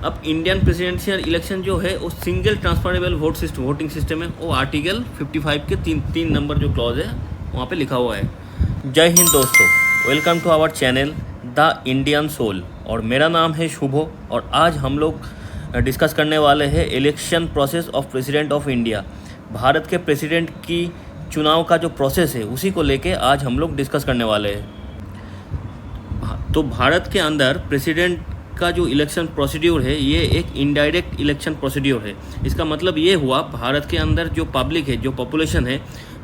अब Indian presidential election जो है वो सिंगल ट्रांसफरेबल वोटिंग सिस्टम है। वो आर्टिकल 55 के तीन नंबर जो क्लॉज है वहाँ पे लिखा हुआ है। जय हिंद दोस्तों, welcome to our channel the Indian soul और मेरा नाम है शुभो। और आज हम लोग डिस्कस करने वाले हैं election process of president of India. Bharat के प्रेसिडेंट की चुनाव का जो प्रोसेस है उसी को लेके आज हम लोग डिस्कस करने वाले हैं। तो भारत के अंदर प्रेसिडेंट का जो इलेक्शन प्रोसीड्यूर है ये एक इनडायरेक्ट इलेक्शन प्रोसीड्यूर है। इसका मतलब ये हुआ, भारत के अंदर जो पब्लिक है, जो पॉपुलेशन है,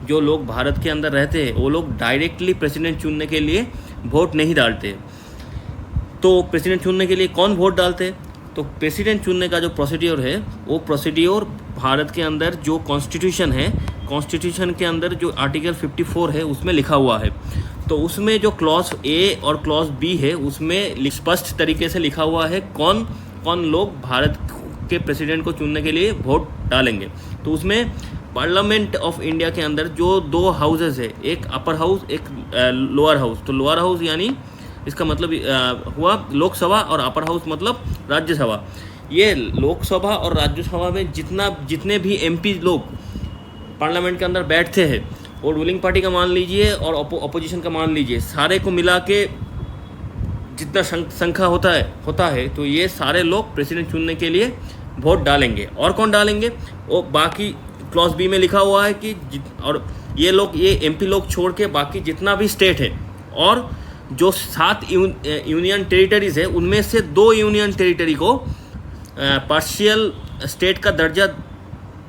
जो लोग भारत के अंदर रहते हैं, वो लोग डायरेक्टली प्रेसिडेंट चुनने के लिए वोट नहीं डालते। तो प्रेसिडेंट चुनने के लिए कौन वोट डालते हैं? तो प्रेसिडेंट चुनने का जो प्रोसीड्यूर है वो प्रोसीड्यूर भारत के अंदर जो कॉन्स्टिट्यूशन है, कॉन्स्टिट्यूशन के अंदर जो आर्टिकल 54 है उसमें लिखा हुआ है। तो उसमें जो क्लॉज ए और क्लॉज बी है उसमें स्पष्ट तरीके से लिखा हुआ है कौन कौन लोग भारत के प्रेसिडेंट को चुनने के लिए वोट डालेंगे। तो उसमें पार्लियामेंट ऑफ इंडिया के अंदर जो दो हाउसेस है, एक अपर हाउस, एक लोअर हाउस। तो लोअर हाउस यानी इसका मतलब हुआ लोकसभा और अपर हाउस मतलब राज्यसभा। ये लोकसभा और राज्यसभा में जितने भी एमपी लोग पार्लियामेंट के अंदर बैठते हैं, और रूलिंग पार्टी का मान लीजिए और अपोजिशन का मान लीजिए, सारे को मिला के जितना संख्या होता है तो ये सारे लोग प्रेसिडेंट चुनने के लिए वोट डालेंगे। और कौन डालेंगे वो बाकी क्लॉज बी में लिखा हुआ है कि और ये एमपी लोग छोड़ के बाकी जितना भी स्टेट है और जो 7 यूनियन टेरिटरीज है उनमें से 2 यूनियन टेरिटरी को पार्शियल स्टेट का दर्जा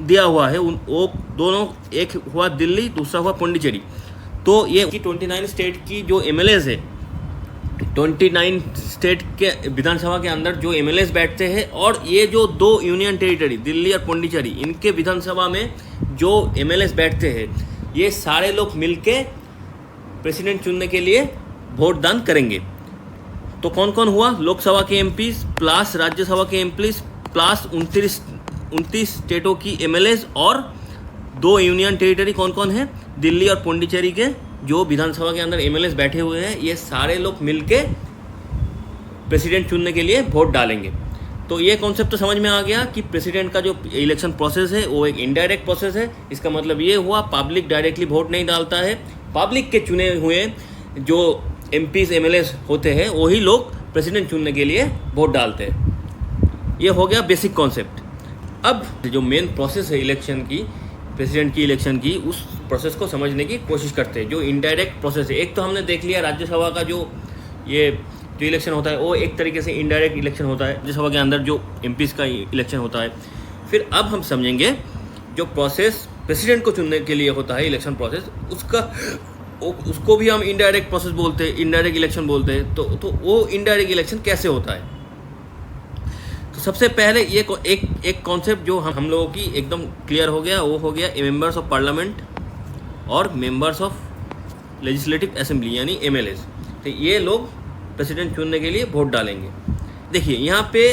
दिया हुआ है। वो दोनों, एक हुआ दिल्ली, दूसरा हुआ पुडुचेरी। तो ये 29 स्टेट की जो एमएलएज है, 29 स्टेट के विधानसभा के अंदर जो एमएलएज बैठते हैं, और ये जो 2 यूनियन टेरिटरी दिल्ली और पुडुचेरी, इनके विधानसभा में जो एमएलएज बैठते हैं, ये सारे लोग मिलके प्रेसिडेंट चुनने के लिए वोट दान करेंगे। तो कौन कौन हुआ? लोकसभा के एमपी प्लस राज्यसभा के एमपी प्लस 29 स्टेटों की एमएलएज और 2 यूनियन टेरिटरी कौन कौन है? दिल्ली और पुडुचेरी के जो विधानसभा के अंदर एमएलएज बैठे हुए हैं, ये सारे लोग मिलके प्रेसिडेंट चुनने के लिए वोट डालेंगे। तो ये कॉन्सेप्ट तो समझ में आ गया कि प्रेसिडेंट का जो इलेक्शन प्रोसेस है वो एक इनडायरेक्ट प्रोसेस है। इसका मतलब ये हुआ पब्लिक डायरेक्टली वोट नहीं डालता है, पब्लिक के चुने हुए जो एमपीज एमएलएज होते हैं वही लोग प्रेसिडेंट चुनने के लिए वोट डालते हैं। ये हो गया बेसिक कॉन्सेप्ट। अब जो मेन प्रोसेस है इलेक्शन की, प्रेसिडेंट की इलेक्शन की, उस प्रोसेस को समझने की कोशिश करते हैं। जो इनडायरेक्ट प्रोसेस है, एक तो हमने देख लिया राज्यसभा का जो इलेक्शन होता है वो एक तरीके से इनडायरेक्ट इलेक्शन होता है, राज्यसभा के अंदर जो एमपीज़ का इलेक्शन होता है। फिर अब हम समझेंगे जो प्रोसेस प्रेसिडेंट को चुनने के लिए होता है, इलेक्शन प्रोसेस, उसको भी हम इनडायरेक्ट प्रोसेस बोलते हैं, इनडायरेक्ट इलेक्शन बोलते हैं। तो वो इनडायरेक्ट इलेक्शन कैसे होता है? तो सबसे पहले ये एक कॉन्सेप्ट जो हम लोगों की एकदम क्लियर हो गया, वो हो गया मेंबर्स ऑफ पार्लियामेंट और मेंबर्स ऑफ लेजिस्लेटिव असेंबली यानी एमएलएज। तो ये लोग प्रेसिडेंट चुनने के लिए वोट डालेंगे। देखिए यहाँ पे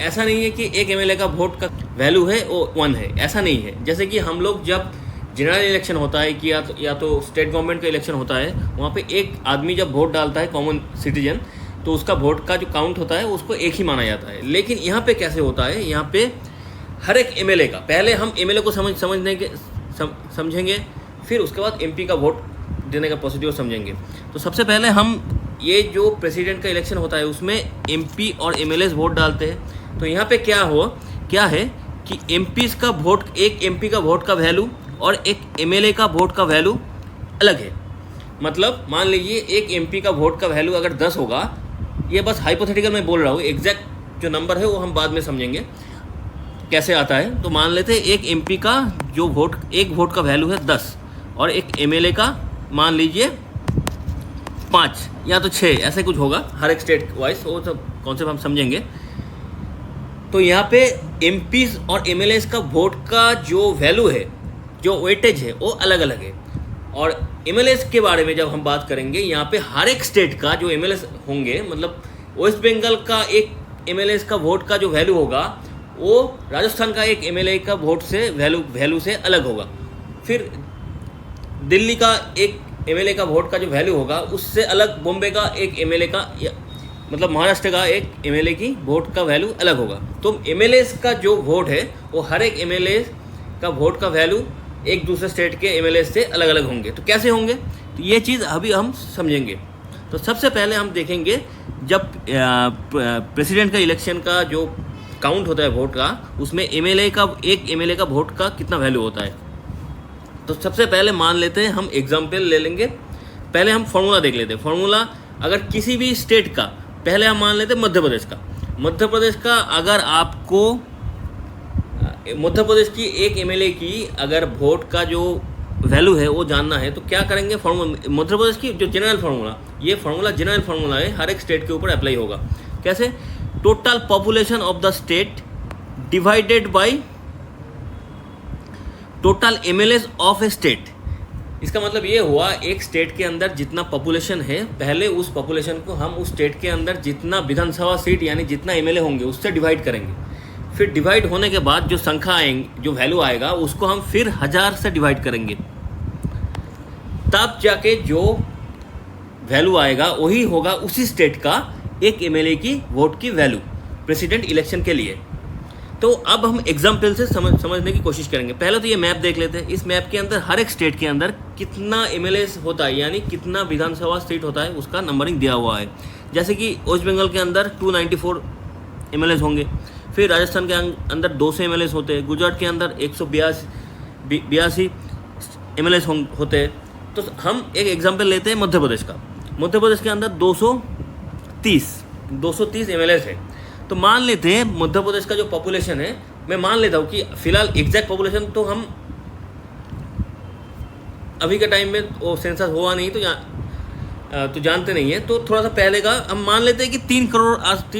ऐसा नहीं है कि एक एमएलए का वोट का वैल्यू है वो 1 है, ऐसा नहीं है। जैसे कि हम लोग जब जनरल इलेक्शन होता है कि या तो स्टेट गवर्नमेंट का इलेक्शन होता है, वहाँ पे एक आदमी जब वोट डालता है, कॉमन सिटीजन, तो उसका वोट का जो काउंट होता है उसको एक ही माना जाता है। लेकिन यहाँ पे कैसे होता है? यहाँ पे हर एक एमएलए का, पहले हम एमएलए को समझेंगे, फिर उसके बाद एमपी का वोट देने का प्रोसीड्यूर समझेंगे। तो सबसे पहले हम ये जो प्रेसिडेंट का इलेक्शन होता है उसमें एमपी और एमएलए वोट डालते हैं। तो यहाँ पे क्या है कि एमपीज़ का वोट, एक एमपी का वोट का वैल्यू और एक एमएलए का वोट का वैल्यू अलग है। मतलब मान लीजिए एक एमपी का वोट का वैल्यू अगर 10 होगा, ये बस हाइपोथेटिकल मैं बोल रहा हूँ, एग्जैक्ट जो नंबर है वो हम बाद में समझेंगे कैसे आता है। तो मान लेते हैं एक एमपी का जो एक वोट का वैल्यू है 10 और एक एमएलए का मान लीजिए 5 या तो 6, ऐसे कुछ होगा हर एक स्टेट वाइज, वो सब कॉन्सेप्ट हम समझेंगे। तो यहाँ पे एमपीज और एमएलएज का वोट का जो वैल्यू है, जो वेटेज है, वो अलग अलग है। और एमएलएज के बारे में जब हम बात करेंगे, यहाँ पे हर एक स्टेट का जो एमएलए होंगे, मतलब वेस्ट बंगाल का एक एमएलए का वोट का जो वैल्यू होगा वो राजस्थान का एक एमएलए का वोट से वैल्यू से अलग होगा। फिर दिल्ली का एक एमएलए का वोट का जो वैल्यू होगा उससे अलग बॉम्बे का एक एमएलए का मतलब महाराष्ट्र का एक एमएलए की वोट का वैल्यू अलग होगा। तो एमएलए का जो वोट है वो हर एक एमएलए का वोट का वैल्यू एक दूसरे स्टेट के एमएलए से अलग अलग होंगे। तो कैसे होंगे, तो ये चीज़ अभी हम समझेंगे। तो सबसे पहले हम देखेंगे जब प्रेसिडेंट का इलेक्शन का जो काउंट होता है वोट का, उसमें एमएलए का एक एमएलए का वोट का कितना वैल्यू होता है। तो सबसे पहले मान लेते हैं, हम एग्जाम्पल ले लेंगे। पहले हम फॉर्मूला देख लेते हैं। फॉर्मूला अगर किसी भी स्टेट का, पहले हम मान लेते हैं मध्य प्रदेश का। मध्य प्रदेश का अगर आपको मध्य प्रदेश की एक एमएलए की अगर वोट का जो वैल्यू है वो जानना है तो क्या करेंगे, फॉर्मूला मध्य प्रदेश की जो जनरल फार्मूला, ये फार्मूला जनरल फार्मूला है, हर एक स्टेट के ऊपर अप्लाई होगा। कैसे, total population of the state divided by total MLAs of a state. इसका मतलब ये हुआ, एक स्टेट के अंदर जितना पॉपुलेशन है, पहले उस पॉपुलेशन को हम उस स्टेट के अंदर जितना विधानसभा सीट यानी जितना एमएलए होंगे उससे डिवाइड करेंगे। फिर डिवाइड होने के बाद जो संख्या आएंगे, जो वैल्यू आएगा उसको हम फिर 1000 से डिवाइड करेंगे, तब जाके जो वैल्यू आएगा वही होगा उसी स्टेट का एक एमएलए की वोट की वैल्यू प्रेसिडेंट इलेक्शन के लिए। तो अब हम एग्जाम्पल से समझने की कोशिश करेंगे। पहले तो ये मैप देख लेते हैं। इस मैप के अंदर हर एक स्टेट के अंदर कितना एमएलए होता है, यानी कितना विधानसभा सीट होता है, उसका नंबरिंग दिया हुआ है। जैसे कि वेस्ट बंगाल के अंदर 294 एमएलए होंगे, फिर राजस्थान के अंदर 200 एमएलए होते हैं, गुजरात के अंदर 182 एमएलए होते हैं। तो हम एक एग्जाम्पल लेते हैं मध्य प्रदेश का। मध्य प्रदेश के अंदर 230 एमएलए है। तो मान लेते हैं मध्य प्रदेश का जो पॉपुलेशन है, मैं मान लेता हूँ कि फिलहाल एग्जैक्ट पॉपुलेशन तो हम अभी के टाइम में वो सेंसस हुआ नहीं तो जानते नहीं है, तो थोड़ा सा पहले का हम मान लेते हैं कि 3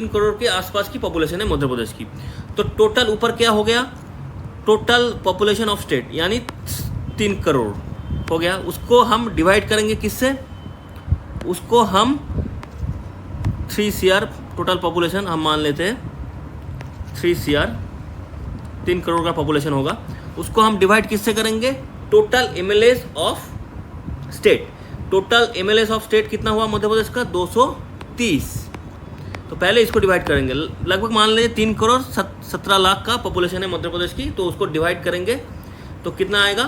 करोड़ के आसपास की पॉपुलेशन है मध्य प्रदेश की। तो टोटल ऊपर क्या हो गया, टोटल पॉपुलेशन ऑफ स्टेट यानी 3 करोड़ हो गया। उसको हम डिवाइड करेंगे किससे, उसको हम 3 CR टोटल पॉपुलेशन हम मान लेते हैं 3 CR, 3 करोड़ का पॉपुलेशन होगा। उसको हम डिवाइड किससे करेंगे, total MLA of state. Total MLA of state कितना हुआ मध्य प्रदेश का, 230। तो पहले इसको डिवाइड करेंगे, लगभग मान लीजिए 3 करोड़ 17 लाख का पॉपुलेशन है मध्य प्रदेश की। तो उसको डिवाइड करेंगे तो कितना आएगा,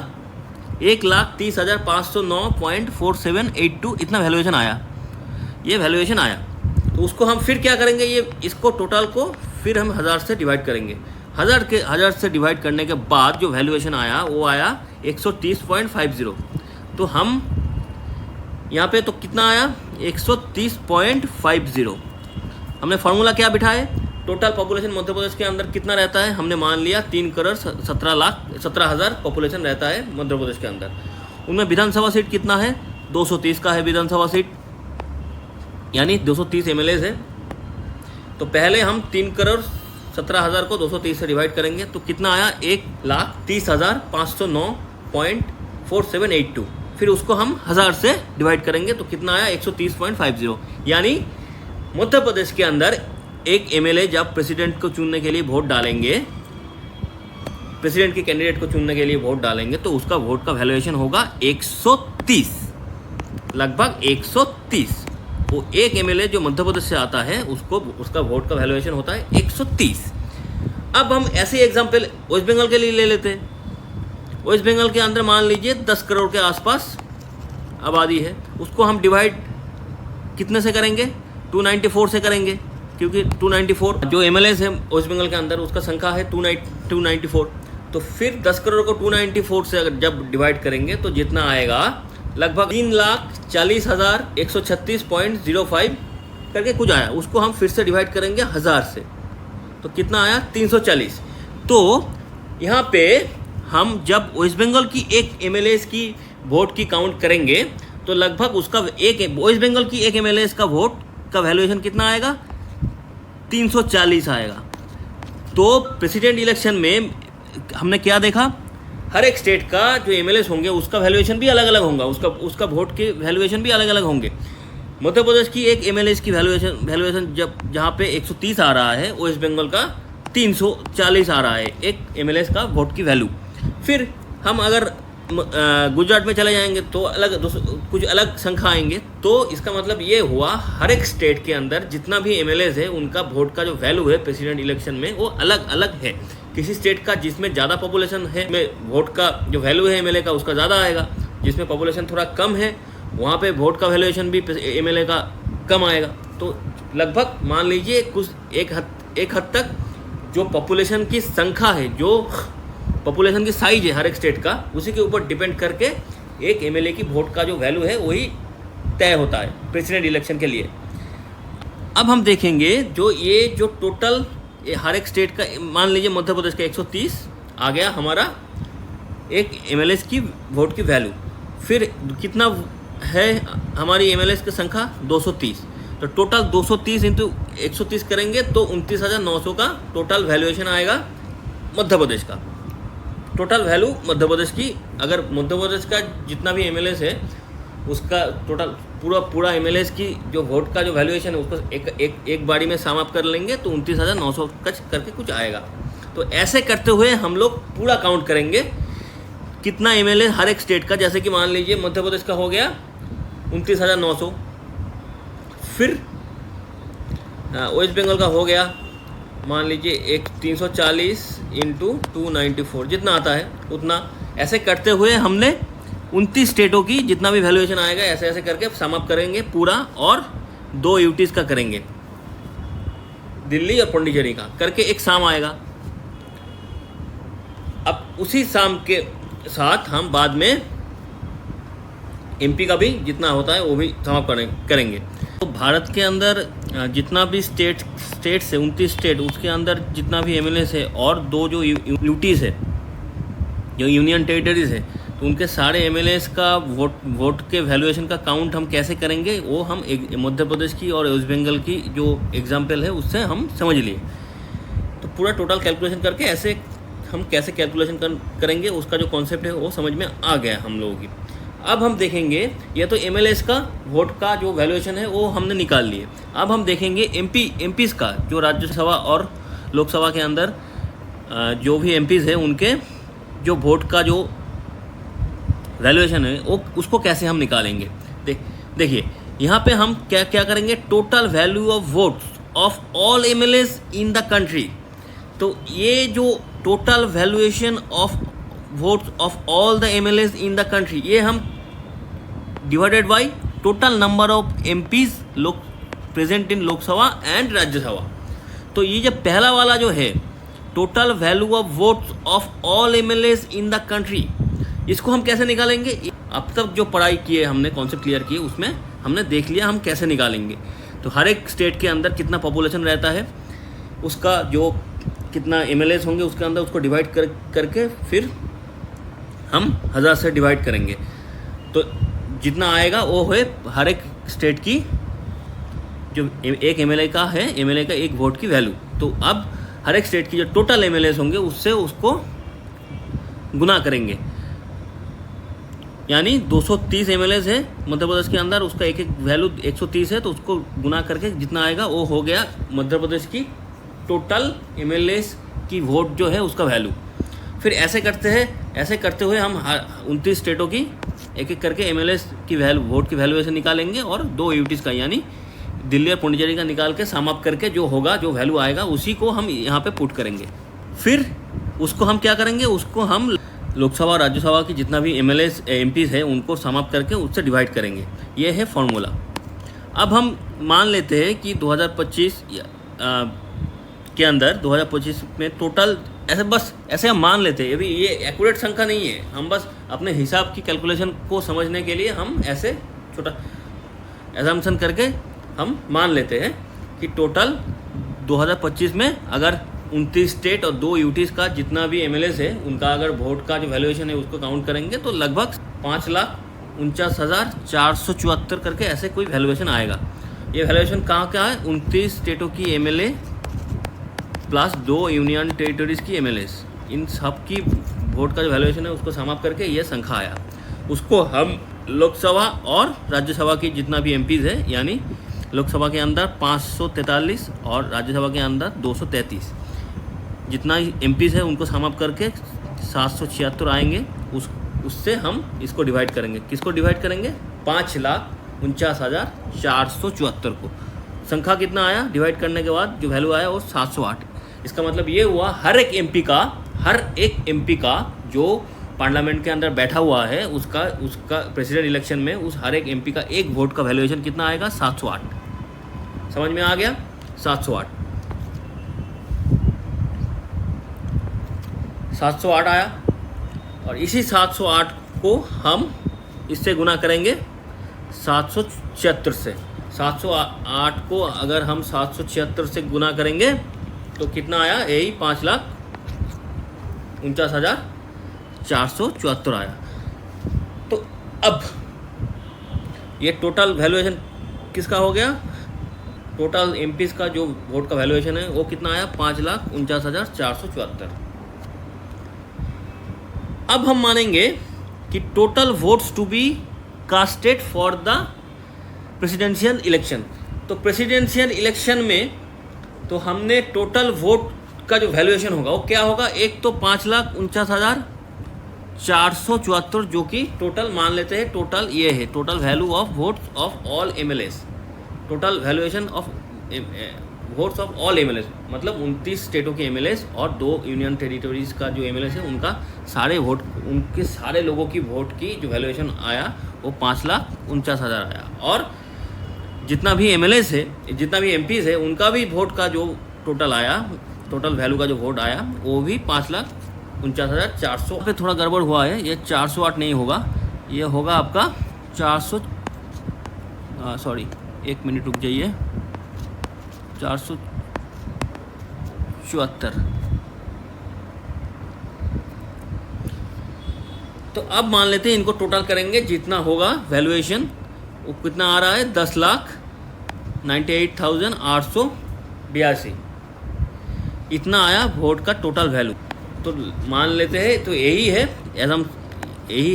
1,30,509.4782 इतना वैल्यूएशन आया, ये वैल्यूएशन आया। तो उसको हम फिर क्या करेंगे, इसको टोटल को फिर हम 1000 से डिवाइड करेंगे। 1000 से डिवाइड करने के बाद जो वैल्यूएशन आया वो आया 130.50। तो हम यहाँ पे तो कितना आया, 130.50। हमने फार्मूला क्या बिठाए, टोटल पॉपुलेशन मध्य प्रदेश के अंदर कितना रहता है, हमने मान लिया 3 करोड़ 17,00,000 पॉपुलेशन रहता है मध्य प्रदेश के अंदर। उनमें विधानसभा सीट कितना है, 230 का है विधानसभा सीट, यानी 230 एमएलए है। तो पहले हम 3 करोड़ 17,000 को 230 से डिवाइड करेंगे तो कितना आया, 1,30,509.4782। फिर उसको हम 1000 से डिवाइड करेंगे तो कितना आया, 130.50। यानी मध्य प्रदेश के अंदर एक एमएलए जब प्रेसिडेंट को चुनने के लिए वोट डालेंगे, प्रेसिडेंट के कैंडिडेट को चुनने के लिए वोट डालेंगे, तो उसका वोट का वैल्यूएशन होगा 130, लगभग 130। वो एक एमएलए जो मध्य प्रदेश से आता है उसका वोट का वैल्यूएशन होता है 130। अब हम ऐसे एग्जाम्पल वेस्ट बंगाल के लिए ले लेते हैं। वेस्ट बंगाल के अंदर मान लीजिए 10 करोड़ के आसपास आबादी है, उसको हम डिवाइड कितने से करेंगे, 294 से करेंगे, क्योंकि 294 जो एमएलए है वेस्ट बंगाल के अंदर उसका संख्या है 294। तो फिर 10 करोड़ को 294 से अगर जब डिवाइड करेंगे तो जितना आएगा लगभग 3,40,136.05 करके कुछ आया। उसको हम फिर से डिवाइड करेंगे 1000 से तो कितना आया, 340। तो यहाँ पे हम जब वेस्ट बंगाल की एक एमएलए की वोट की काउंट करेंगे तो लगभग उसका एक वेस्ट बंगाल की एक एमएलए का वोट का वैल्यूएशन कितना आएगा, 340 आएगा। तो प्रेसिडेंट इलेक्शन में हमने क्या देखा, हर एक स्टेट का जो एमएलए होंगे उसका वैल्यूएशन भी अलग अलग होगा, उसका वोट के वैल्यूएशन भी अलग अलग होंगे। मध्य प्रदेश की एक एमएलए की वैल्यूएशन जहाँ पे 130 आ रहा है, वेस्ट बंगाल का 340 आ रहा है एक एमएलए का वोट की वैल्यू। फिर हम अगर गुजरात में चले जाएंगे तो कुछ अलग संख्या आएंगे। तो इसका मतलब ये हुआ हर एक स्टेट के अंदर जितना भी एमएलएज है उनका वोट का जो वैल्यू है प्रेसिडेंट इलेक्शन में वो अलग अलग है। किसी स्टेट का जिसमें ज़्यादा पॉपुलेशन है में वोट का जो वैल्यू है एमएलए का उसका ज़्यादा आएगा, जिसमें पॉपुलेशन थोड़ा कम है वहाँ पे वोट का वैल्यूएशन भी एमएलए का कम आएगा। तो लगभग मान लीजिए कुछ एक हद तक जो पॉपुलेशन की संख्या है, जो पॉपुलेशन की साइज है हर एक स्टेट का, उसी के ऊपर डिपेंड करके एक एमएलए की वोट का जो वैल्यू है वही तय होता है प्रेसिडेंट इलेक्शन के लिए। अब हम देखेंगे जो टोटल हर एक स्टेट का, मान लीजिए मध्य प्रदेश का 130 आ गया हमारा एक एमएलए की वोट की वैल्यू। फिर कितना है हमारी एमएलए की संख्या 230, तो टोटल 230 इंटू 130 करेंगे तो 29,900 का टोटल वैल्यूएशन आएगा मध्य प्रदेश का। टोटल वैल्यू मध्य प्रदेश की, अगर मध्य प्रदेश का जितना भी एमएलए है उसका टोटल पूरा एमएलए की जो वोट का जो वैल्यूएशन है उसको एक बारी में सम अप कर लेंगे तो 29,900 करके कुछ आएगा। तो ऐसे करते हुए हम लोग पूरा काउंट करेंगे कितना एमएलए हर एक स्टेट का। जैसे कि मान लीजिए मध्य प्रदेश का हो गया 29,900, फिर वेस्ट बंगाल का हो गया मान लीजिए एक 340 इंटू 294 जितना आता है उतना। ऐसे करते हुए हमने 29 स्टेटों की जितना भी वैल्यूएशन आएगा ऐसे ऐसे करके सम अप करेंगे पूरा, और 2 यूटीज़ का करेंगे, दिल्ली और पुडुचेरी का करके एक साम आएगा। अब उसी साम के साथ हम बाद में एमपी का भी जितना होता है वो भी सम अप करेंगे। तो भारत के अंदर जितना भी स्टेट है 29 स्टेट, उसके अंदर जितना भी एमएलए है और 2 जो यूटीज़ है जो यूनियन टेरिटरीज है, तो उनके सारे एमएलए का वोट के वैल्यूएशन का काउंट हम कैसे करेंगे वो हम मध्य प्रदेश की और वेस्ट बंगाल की जो एग्जाम्पल है उससे हम समझ लिए। तो पूरा टोटल कैलकुलेशन करके ऐसे हम कैसे कैलकुलेशन करेंगे उसका जो कॉन्सेप्ट है वो समझ में आ गया हम लोगों की। अब हम देखेंगे ये तो एमएलए का वोट का जो वैल्यूएशन है वो हमने निकाल लिए। अब हम देखेंगे एमपीज़ का, जो राज्यसभा और लोकसभा के अंदर जो भी एमपीज़ है उनके जो वोट का जो वैल्यूएशन है वो उसको कैसे हम निकालेंगे। देखिए यहाँ पे हम क्या क्या करेंगे, total value of votes of all MLAs in the country. तो ये जो total valuation of votes of all the MLAs in the country, ये हम divided by total number of MPs present in Lok Sabha and Rajya Sabha. तो ये जो पहला वाला जो है total value of votes of all MLAs in the country, इसको हम कैसे निकालेंगे। अब तक जो पढ़ाई की है हमने, कॉन्सेप्ट क्लियर किए, उसमें हमने देख लिया हम कैसे निकालेंगे। तो हर एक स्टेट के अंदर कितना पॉपुलेशन रहता है, उसका जो कितना एमएलएज होंगे उसके अंदर उसको डिवाइड करके फिर हम 1000 से डिवाइड करेंगे। तो जितना आएगा वो है हर एक स्टेट की जो एक एमएलए का है, एमएलए का एक वोट की वैल्यू। तो अब हर एक स्टेट की जो टोटल एमएलएज होंगे उससे उसको गुना करेंगे, यानी 230 एमएलएज है मध्य प्रदेश के अंदर, उसका एक वैल्यू 130 है, तो उसको गुना करके जितना आएगा वो हो गया मध्य प्रदेश की टोटल एमएलएज की वोट जो है उसका वैल्यू। फिर ऐसे करते हुए हम 29 स्टेटों की एक एक करके एमएलए की वोट की वैल्यूएशन निकालेंगे और 2 यूटीज़ का यानी दिल्ली और पुडुचेरी का निकाल के सम अप करके जो होगा, जो वैल्यू आएगा उसी को हम यहाँ पे पुट करेंगे। फिर उसको हम क्या करेंगे, उसको हम लोकसभा और राज्यसभा की जितना भी एमपीज़ है उनको सम अप करके उससे डिवाइड करेंगे। ये है फॉर्मूला। अब हम मान लेते हैं कि 2025 के अंदर 2025 में टोटल ऐसे हम मान लेते हैं, अभी ये एक्यूरेट संख्या नहीं है, हम बस अपने हिसाब की कैलकुलेशन को समझने के लिए हम ऐसे छोटा एजम्पशन करके हम मान लेते हैं कि टोटल 2025 में अगर 29 स्टेट और 2 यूटीज़ का जितना भी एमएलएज है उनका अगर वोट का जो वैल्यूएशन है उसको काउंट करेंगे तो लगभग 5,49,474 करके ऐसे कोई वैल्यूएशन आएगा। ये वैल्यूएशन कहाँ का है, 29 स्टेटों की एमएलए प्लस 2 यूनियन टेरिटरीज की एमएलएज, इन सब की वोट का जो वैल्यूएशन है उसको सम अप करके ये संख्या आया। उसको हम लोकसभा और राज्यसभा की जितना भी एमपीज़ है, यानी लोकसभा के अंदर 543 और राज्यसभा के अंदर 233 जितना एमपीज़ है उनको सम अप करके 776 आएंगे। उससे हम इसको डिवाइड करेंगे। किसको डिवाइड करेंगे? 5,49,474 को। संख्या कितना आया डिवाइड करने के बाद? जो वैल्यू आया वो 708। इसका मतलब ये हुआ हर एक एमपी का जो पार्लियामेंट के अंदर बैठा हुआ है उसका प्रेसिडेंट इलेक्शन में उस हर एक एमपी का एक वोट का वैल्यूएशन कितना आएगा? 708। समझ में आ गया? 708 आया। और इसी 708 को हम इससे गुना करेंगे 776 से। 708 को अगर हम 776 से गुना करेंगे तो कितना आया? यही 5,49,474 आया। तो अब ये टोटल वैल्यूएशन किसका हो गया? टोटल एमपीज़ का जो वोट का वैल्यूएशन है वो कितना आया? 5,49,474। अब हम मानेंगे कि total votes to be casted for the presidential election. तो प्रेसिडेंशियल इलेक्शन में तो हमने टोटल वोट का जो वैल्यूएशन होगा वो क्या होगा? एक तो 5,49,474 जो कि टोटल मान लेते हैं, टोटल ये है total value of votes of all MLAs, total valuation of votes of all MLAs, मतलब 29 स्टेटों के एमएलएस और 2 यूनियन टेरिटरीज का जो एमएलएस है उनका सारे वोट, उनके सारे लोगों की वोट की जो वैल्यूएशन आया वो 5,49,000 आया। और जितना भी एमएलएस है, जितना भी एमपीज़ है, उनका भी वोट का जो टोटल आया, टोटल वैल्यू का जो वोट आया वो भी 5,49,400 पे थोड़ा गड़बड़ हुआ है। ये 408 नहीं होगा, ये होगा आपका 400 सॉरी 1 मिनट रुक जाइए, 474। तो अब मान लेते हैं इनको टोटल करेंगे, जितना होगा वैल्यूएशन वो कितना आ रहा है? 10,98,882 इतना आया वोट का टोटल वैल्यू। तो मान लेते हैं तो यही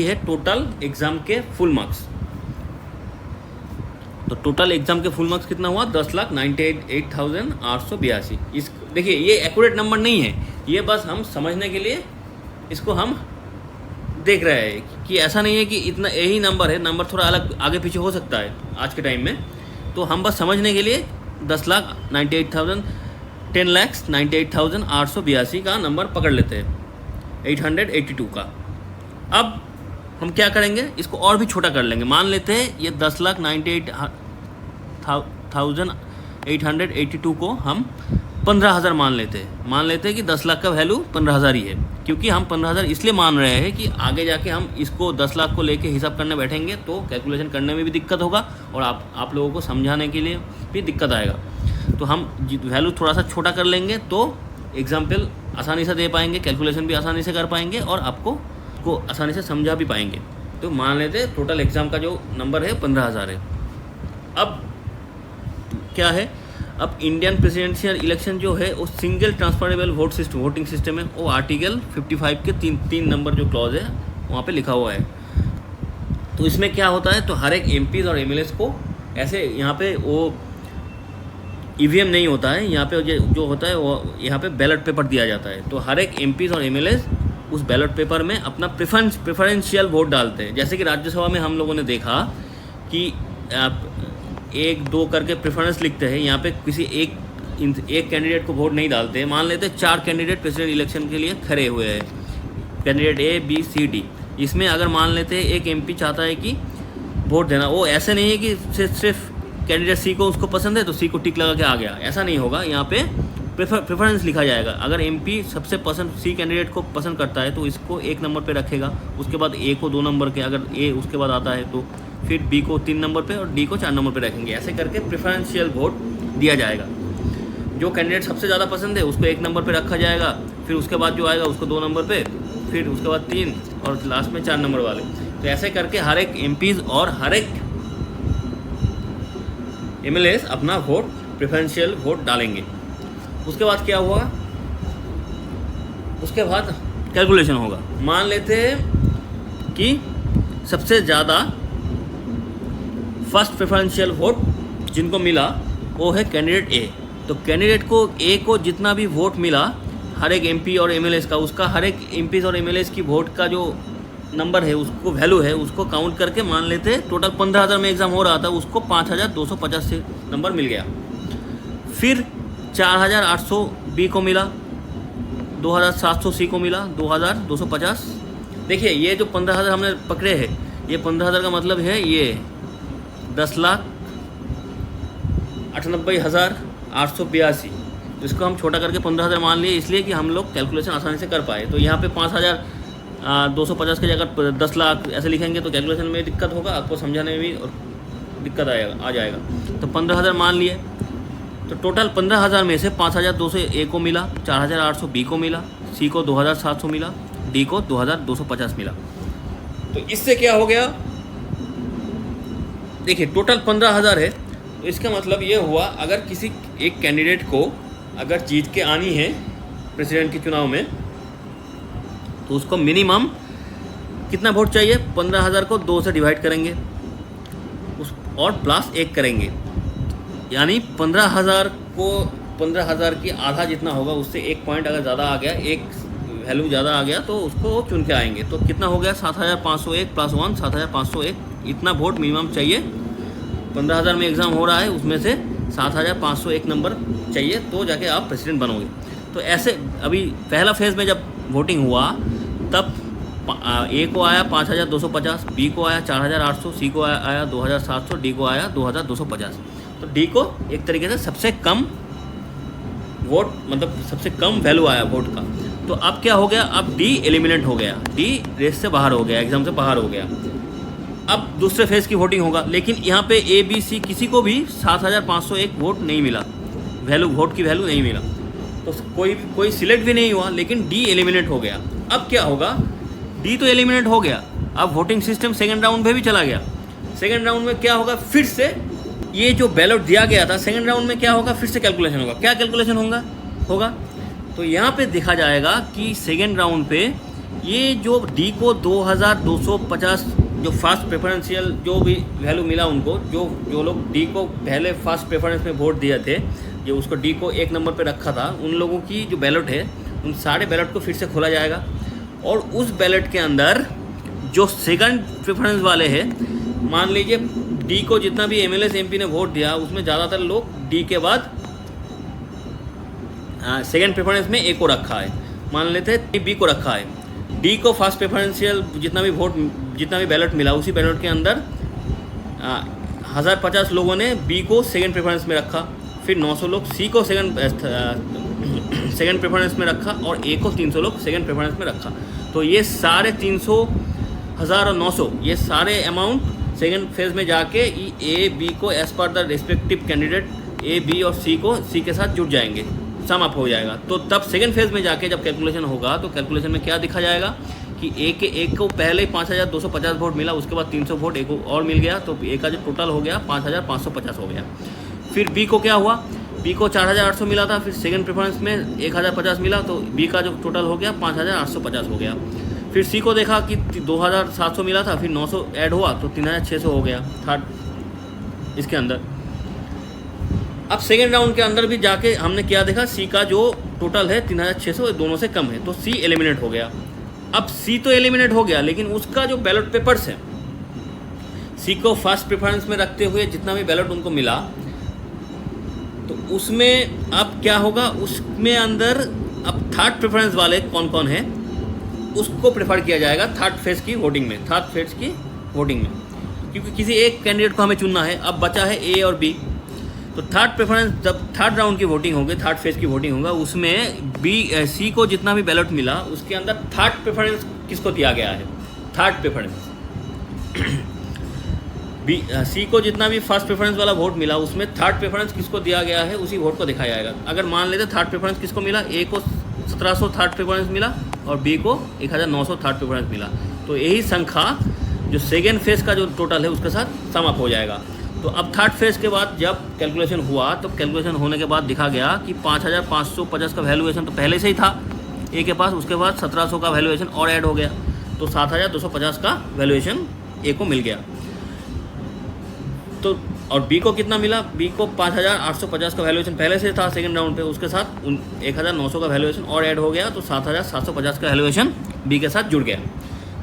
है टोटल एग्ज़ाम के फुल मार्क्स। तो टोटल एग्ज़ाम के फुल मार्क्स कितना हुआ? 10,98,882। इस देखिए ये एक्यूरेट नंबर नहीं है, ये बस हम समझने के लिए इसको हम देख रहे हैं कि ऐसा नहीं है कि इतना यही नंबर है, नंबर थोड़ा अलग आगे पीछे हो सकता है आज के टाइम में। तो हम बस समझने के लिए 10,98,882 का नंबर पकड़ लेते हैं, 882 का। अब हम क्या करेंगे? इसको और भी छोटा कर लेंगे। मान लेते हैं ये 10,98,882 को हम 15,000 मान लेते हैं कि 10 लाख का वैल्यू 15,000 ही है। क्योंकि हम 15,000 इसलिए मान रहे हैं कि आगे जाके हम इसको 10 लाख को लेके हिसाब करने बैठेंगे तो कैलकुलेशन करने में भी दिक्कत होगा और आप लोगों को समझाने के लिए भी दिक्कत आएगा। तो हम वैल्यू थोड़ा सा छोटा कर लेंगे तो एग्जाम्पल आसानी से दे पाएंगे, कैलकुलेशन भी आसानी से कर पाएंगे और आपको आसानी से समझा भी पाएंगे। तो मान लेते टोटल एग्ज़ाम का जो नंबर है 15,000 है। अब क्या है? अब इंडियन प्रेसिडेंशियल इलेक्शन जो है वो सिंगल ट्रांसफरेबल वोटिंग सिस्टम है। वो आर्टिकल 55 के 3 नंबर जो क्लॉज है वहाँ पे लिखा हुआ है। तो इसमें क्या होता है? तो हर एक एमपीज़ और एमएलएस को ऐसे यहाँ पे वो ईवीएम नहीं होता है, यहाँ पे जो होता है वो यहाँ पे बैलेट पेपर दिया जाता है। तो हर एक एमपीज़ और एमएलएस उस बैलेट पेपर में अपना प्रेफरेंशियल वोट डालते हैं। जैसे कि राज्यसभा में हम लोगों ने देखा कि आप 1-2 करके प्रेफरेंस लिखते हैं, यहाँ पे किसी एक कैंडिडेट को वोट नहीं डालते। मान लेते 4 कैंडिडेट प्रेसिडेंट इलेक्शन के लिए खड़े हुए हैं, candidate A, B, C, D। इसमें अगर मान लेते एक एमपी चाहता है कि वोट देना, वो ऐसे नहीं है कि सिर्फ कैंडिडेट C को उसको पसंद है तो C को टिक लगा के आ गया, ऐसा नहीं होगा। यहाँ पे प्रेफरेंस लिखा जाएगा। अगर एमपी सबसे पसंद C कैंडिडेट को पसंद करता है तो इसको 1 नंबर पे रखेगा, उसके बाद A को 2 नंबर के, अगर A उसके बाद आता है तो फिर B को 3 नंबर पे और D को 4 नंबर पे रखेंगे। ऐसे करके प्रेफरेंशियल वोट दिया जाएगा। जो कैंडिडेट सबसे ज़्यादा पसंद है उसको 1 नंबर पे रखा जाएगा, फिर उसके बाद जो आएगा उसको 2 नंबर पे, फिर उसके बाद 3 और लास्ट में 4 नंबर वाले। तो ऐसे करके हर एक एमपीज़ और हर एक एमएलएस अपना वोट प्रेफरेंशियल वोट डालेंगे। उसके बाद क्या हुआ? उसके बाद कैलकुलेशन होगा। मान लेते हैं कि सबसे ज़्यादा फर्स्ट प्रेफरेंशियल वोट जिनको मिला वो है कैंडिडेट A। तो कैंडिडेट को A को जितना भी वोट मिला हर एक एमपी और एमएलएस का, उसका हर एक एमपीज़ और एमएलएस की वोट का जो नंबर है, उसको वैल्यू है, उसको काउंट करके मान लेते टोटल 15,000 में एग्ज़ाम हो रहा था, उसको 5,250 से नंबर मिल गया। फिर 4,800 बी को मिला, 2,700 सी को मिला, 2,250। देखिए ये जो 15,000 हमने पकड़े हैं, ये 15,000 का मतलब है ये 10,98,882। तो इसको हम छोटा करके 15,000 मान लिए, इसलिए कि हम लोग कैलकुलेशन आसानी से कर पाए। तो यहाँ पे 5,250 की जगह 10 लाख ऐसे लिखेंगे तो कैलकुलेशन में दिक्कत होगा, आपको समझाने में भी और दिक्कत आ जाएगा। तो 15,000 मान लिए, तो टोटल 15,000 में से 5,200 ए को मिला, 4,800 बी को मिला, सी को 2,700 मिला, डी को 2,250 मिला। तो इससे क्या हो गया, देखिए टोटल 15,000 है। तो इसका मतलब ये हुआ, अगर किसी एक कैंडिडेट को अगर जीत के आनी है प्रेसिडेंट के चुनाव में, तो उसको मिनिमम कितना वोट चाहिए, 15,000 को 2 से डिवाइड करेंगे उस और प्लस 1 करेंगे, यानी 15,000 की आधा जितना होगा उससे 1 पॉइंट अगर ज़्यादा आ गया, एक वैल्यू ज़्यादा आ गया तो उसको चुन के आएंगे। तो कितना हो गया, 7,501 + 1 7,501, इतना वोट मिनिमम चाहिए। 15,000 में एग्ज़ाम हो रहा है, उसमें से 7,501 नंबर चाहिए तो जाके आप प्रेसिडेंट बनोगे। तो ऐसे अभी पहला फेज़ में जब वोटिंग हुआ तब ए को आया 5,250, बी को आया 4,800, सी को आया 2,700, डी को आया 2,250। तो डी को एक तरीके से सबसे कम वोट, मतलब सबसे कम वैल्यू आया वोट का। तो अब क्या हो गया, अब डी एलिमिनेट हो गया, डी रेस से बाहर हो गया, एग्ज़ाम से बाहर हो गया। अब दूसरे फेज़ की वोटिंग होगा, लेकिन यहाँ पे ए बी सी किसी को भी 7,501 वोट नहीं मिला, वोट की वैल्यू नहीं मिला, तो कोई सिलेक्ट भी नहीं हुआ, लेकिन डी एलिमिनेट हो गया। अब क्या होगा, डी तो एलिमिनेट हो गया, अब वोटिंग सिस्टम सेकेंड राउंड में भी चला गया। सेकेंड राउंड में क्या होगा, फिर से ये जो बैलेट दिया गया था सेकेंड राउंड में क्या होगा, फिर से कैलकुलेशन होगा। क्या कैलकुलेशन होगा तो यहाँ पे देखा जाएगा कि सेकेंड राउंड पे ये जो डी को 2,250 जो फर्स्ट प्रेफरेंशियल जो भी वैल्यू मिला उनको, जो लोग डी को पहले फर्स्ट प्रेफरेंस में वोट दिए थे, जो उसको डी को 1 नंबर पे रखा था, उन लोगों की जो बैलेट है उन सारे बैलेट को फिर से खोला जाएगा। और उस बैलेट के अंदर जो सेकंड प्रेफरेंस वाले हैं, मान लीजिए डी को जितना भी एमएलए एमपी ने वोट दिया उसमें ज़्यादातर लोग डी के बाद सेकंड प्रेफरेंस में ए को रखा है, मान लेते हैं बी को रखा है। डी को फर्स्ट प्रेफरेंशियल जितना भी बैलेट मिला उसी बैलेट के अंदर 1,050 लोगों ने बी को सेकंड प्रेफरेंस में रखा, फिर 900 लोग सी को सेकंड प्रेफरेंस में रखा और ए को 300 लोग सेकंड प्रेफरेंस में रखा। तो ये सारे 300, 1,000 और 900 ये सारे अमाउंट सेकंड फेज़ में जाके ए बी को एज पर the respective candidate A B और सी के साथ जुड़ जाएंगे, सम अप हो जाएगा। तो तब सेकंड फेज़ में जाके जब कैलकुलेशन होगा तो कैलकुलेशन में क्या दिखा जाएगा कि ए को पहले 5,250 वोट मिला, उसके बाद 300 वोट ए को और मिल गया, तो ए का जो टोटल हो गया 5,550 हो गया। फिर बी को क्या हुआ, बी को 4,800 मिला था, फिर सेकंड प्रेफरेंस में 1,050 मिला, तो बी का जो टोटल हो गया 5,850 हो गया। फिर सी को देखा कि 2,700 मिला था, फिर 900 ऐड हुआ तो 3,600 हो गया थर्ड इसके अंदर। अब सेकेंड राउंड के अंदर भी जाके हमने क्या देखा, सी का जो टोटल है 3,600 दोनों से कम है, तो सी एलिमिनेट हो गया। अब सी तो एलिमिनेट हो गया, लेकिन उसका जो बैलेट पेपर्स है, सी को फर्स्ट प्रेफरेंस में रखते हुए जितना भी बैलेट उनको मिला, तो उसमें अब क्या होगा, उसमें अंदर अब थर्ड प्रेफरेंस वाले कौन कौन है उसको प्रेफर किया जाएगा थर्ड फेज़ की वोटिंग में, क्योंकि किसी एक कैंडिडेट को हमें चुनना है। अब बचा है ए और बी, तो थर्ड प्रेफरेंस जब थर्ड राउंड की वोटिंग होगी, थर्ड फेज़ की वोटिंग होगा, उसमें सी को जितना भी बैलेट मिला उसके अंदर थर्ड प्रेफरेंस किसको दिया गया है, थर्ड प्रेफरेंस सी को जितना भी फर्स्ट प्रेफरेंस वाला वोट मिला उसमें थर्ड प्रेफरेंस किसको दिया गया है उसी वोट को दिखाया जाएगा। अगर मान लेते थर्ड प्रेफरेंस किसको मिला, ए को 1,700 थर्ड प्रेफरेंस मिला और बी को 1,900 थर्ड प्रेफरेंस मिला, तो यही संख्या जो सेकेंड फेज़ का जो टोटल है उसके साथ सम अप हो जाएगा। तो अब थर्ड फेज़ के बाद जब कैलकुलेशन हुआ, तो कैलकुलेशन होने के बाद दिखा गया कि 5,550 का वैल्यूएशन तो पहले से ही था ए के पास, उसके बाद 1,700 का वैल्यूएशन और ऐड हो गया, तो 7,250 का वैल्यूएशन ए को मिल गया। तो और बी को कितना मिला, बी को 5,850 का वैल्यूएशन पहले से था सेकंड राउंड पे, उसके साथ 1,900 का वैल्यूएशन और ऐड हो गया, तो 7,750 का वैल्यूएशन बी के साथ जुड़ गया।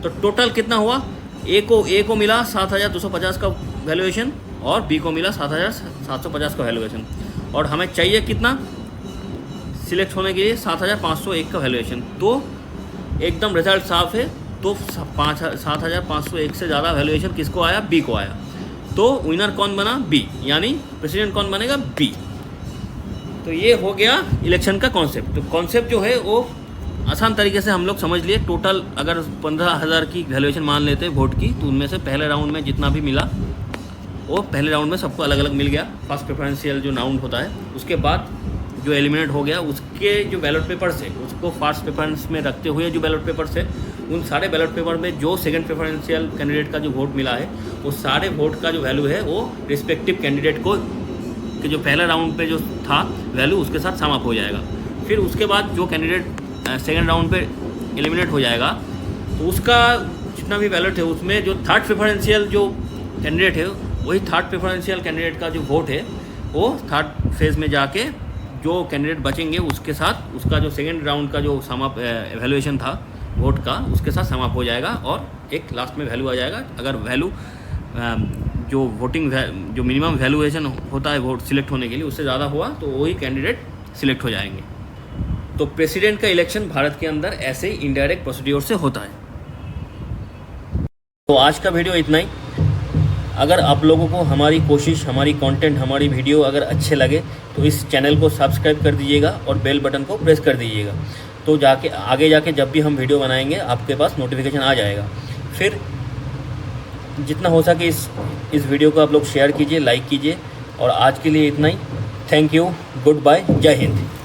तो टोटल कितना हुआ, ए को मिला 7,250 का वैल्यूएशन और बी को मिला 7,750 का वैल्यूएशन, और हमें चाहिए कितना सिलेक्ट होने के लिए 7,501 का वैल्यूएशन। तो एकदम रिजल्ट साफ है। तो 7,501 से ज़्यादा वैल्यूएशन किसको आया, बी को आया। तो विनर कौन बना, बी, यानी प्रेसिडेंट कौन बनेगा, बी। तो ये हो गया इलेक्शन का कॉन्सेप्ट। तो कॉन्सेप्ट जो है वो आसान तरीके से हम लोग समझ लिए। टोटल अगर 15,000 की वैल्यूएशन मान लेते हैं वोट की, तो उनमें से पहले राउंड में जितना भी मिला वो पहले राउंड में सबको अलग अलग मिल गया, फर्स्ट प्रेफरेंशियल जो राउंड होता है। उसके बाद जो एलिमिनेट हो गया उसके जो बैलेट पेपर्स है उसको फर्स्ट प्रेफरेंस में रखते हुए जो बैलेट पेपर्स है, उन सारे बैलेट पेपर में जो सेकंड प्रेफरेंशियल कैंडिडेट का जो वोट मिला है वो सारे वोट का जो वैल्यू है वो रिस्पेक्टिव कैंडिडेट को कि जो पहले राउंड पे जो था वैल्यू उसके साथ समाप्त हो जाएगा। फिर उसके बाद जो कैंडिडेट सेकेंड राउंड पे एलिमिनेट हो जाएगा तो उसका जितना भी बैलेट है उसमें जो थर्ड प्रेफरेंशियल जो कैंडिडेट है वही थर्ड प्रेफरेंशियल कैंडिडेट का जो वोट है वो थर्ड फेज़ में जाके जो कैंडिडेट बचेंगे उसके साथ उसका जो सेकेंड राउंड का जो समाप्त वैल्यूएशन था वोट का उसके साथ समाप्त हो जाएगा और एक लास्ट में वैल्यू आ जाएगा। अगर वैल्यू जो वोटिंग जो मिनिमम वैल्यूएशन होता है वोट सिलेक्ट होने के लिए उससे ज़्यादा हुआ तो वही कैंडिडेट सिलेक्ट हो जाएंगे। तो प्रेसिडेंट का इलेक्शन भारत के अंदर ऐसे ही इनडायरेक्ट प्रोसीड्योर से होता है। तो आज का वीडियो इतना ही। अगर आप लोगों को हमारी कोशिश, हमारी कंटेंट, हमारी वीडियो अगर अच्छे लगे तो इस चैनल को सब्सक्राइब कर दीजिएगा और बेल बटन को प्रेस कर दीजिएगा। तो जाके आगे जाके जब भी हम वीडियो बनाएंगे आपके पास नोटिफिकेशन आ जाएगा। फिर जितना हो सके इस वीडियो को आप लोग शेयर कीजिए, लाइक कीजिए। और आज के लिए इतना ही। थैंक यू, गुड बाय, जय हिंद।